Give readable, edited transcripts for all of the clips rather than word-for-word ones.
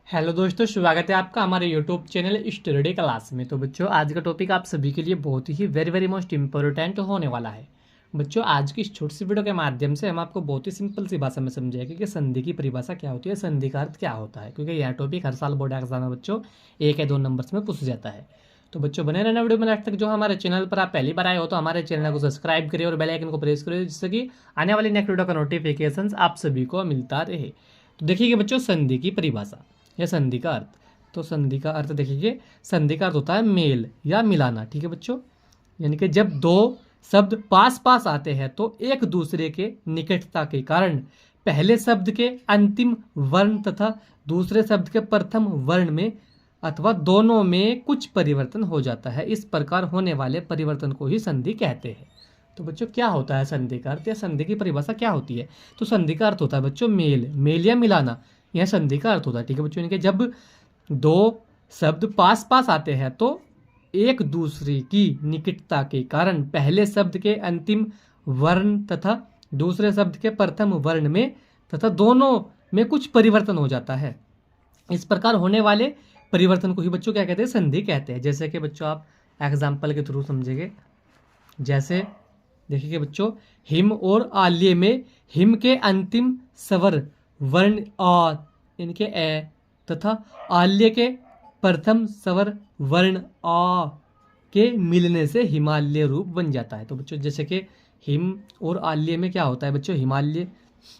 Hello दोस्तों, स्वागत है आपका हमारे यूट्यूब चैनल स्टडी क्लास में। तो बच्चों, आज का टॉपिक आप सभी के लिए बहुत ही वेरी मोस्ट इम्पोर्टेंट होने वाला है। बच्चों, आज की इस छोटी सी वीडियो के माध्यम से हम आपको बहुत ही सिंपल सी भाषा में समझाएंगे कि संधि की परिभाषा क्या होती है, संधि का अर्थ क्या होता है, क्योंकि यह टॉपिक हर साल बोर्ड एग्जाम में बच्चों 1 या 2 नंबर्स में पूछ जाता है। तो बच्चों, बने रहना वीडियो में लास्ट तक। जो हमारे चैनल पर आप पहली बार आए हो तो हमारे चैनल को सब्सक्राइब करिए और बेल आइकन को प्रेस करिए, जिससे कि आने वाली नेक्स्ट वीडियो का नोटिफिकेशन आप सभी को मिलता रहे। तो देखिए बच्चों, संधि की परिभाषा या संधि का अर्थ। तो संधि का अर्थ देखिए, संधि का अर्थ होता है मेल या मिलाना। ठीक है बच्चों, यानी कि जब दो शब्द पास पास आते हैं तो एक दूसरे के निकटता के कारण पहले शब्द के अंतिम वर्ण तथा दूसरे शब्द के प्रथम वर्ण में अथवा दोनों में कुछ परिवर्तन हो जाता है। इस प्रकार होने वाले परिवर्तन को ही संधि कहते हैं। तो बच्चों, क्या होता है संधि का अर्थ या संधि की परिभाषा क्या होती है? तो संधि का अर्थ होता है बच्चों मेल या मिलाना, यह संधि का अर्थ होता है। ठीक है बच्चों, यानी कि जब दो शब्द पास पास आते हैं तो एक दूसरे की निकटता के कारण पहले शब्द के अंतिम वर्ण तथा दूसरे शब्द के प्रथम वर्ण में तथा दोनों में कुछ परिवर्तन हो जाता है। इस प्रकार होने वाले परिवर्तन को ही बच्चों क्या कहते हैं? संधि कहते हैं। जैसे कि बच्चों आप एग्जाम्पल के थ्रू समझेंगे। जैसे देखिए बच्चों, हिम और आल्य में हिम के अंतिम स्वर वर्ण आ इनके ए तथा आल्य के प्रथम स्वर वर्ण आ के मिलने से हिमालय रूप बन जाता है। तो बच्चों, जैसे कि हिम और आल्य में क्या होता है बच्चों? हिमालय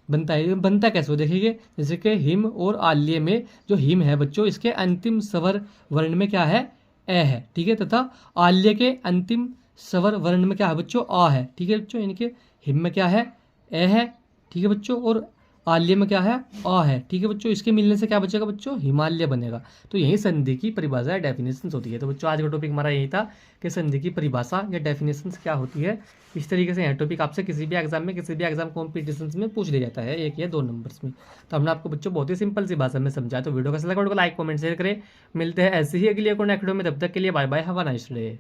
बनता कैसे हो देखिए। जैसे कि हिम और आल्य में जो हिम है बच्चों, इसके अंतिम स्वर वर्ण में क्या है? ए है। ठीक है, तथा आल्य के अंतिम स्वर वर्ण में क्या है बच्चों? आ है। ठीक है बच्चों, यानी कि हिम में क्या है? ए है। ठीक है बच्चों, और आल्य में क्या है? आ है। ठीक है बच्चों, इसके मिलने से क्या बचेगा बच्चों? हिमालय बनेगा। तो यही संधि की परिभाषा या डेफिनेशन होती है। तो बच्चों, आज का टॉपिक हमारा यही था कि संधि की परिभाषा या डेफिनेशन क्या होती है। इस तरीके से यह टॉपिक आपसे किसी भी एग्जाम में, किसी भी एग्जाम कॉम्पिटिशन में पूछ लिया जाता है 1 या 2 नंबर्स में। तो हमने आपको बच्चों बहुत ही सिंपल सी भाषा में समझाया। तो वीडियो कैसा लगा, वीडियो को लाइक कमेंट शेयर करें। मिलते हैं ऐसे ही अगली एक वीडियो में, तब तक के लिए bye bye, have a nice day.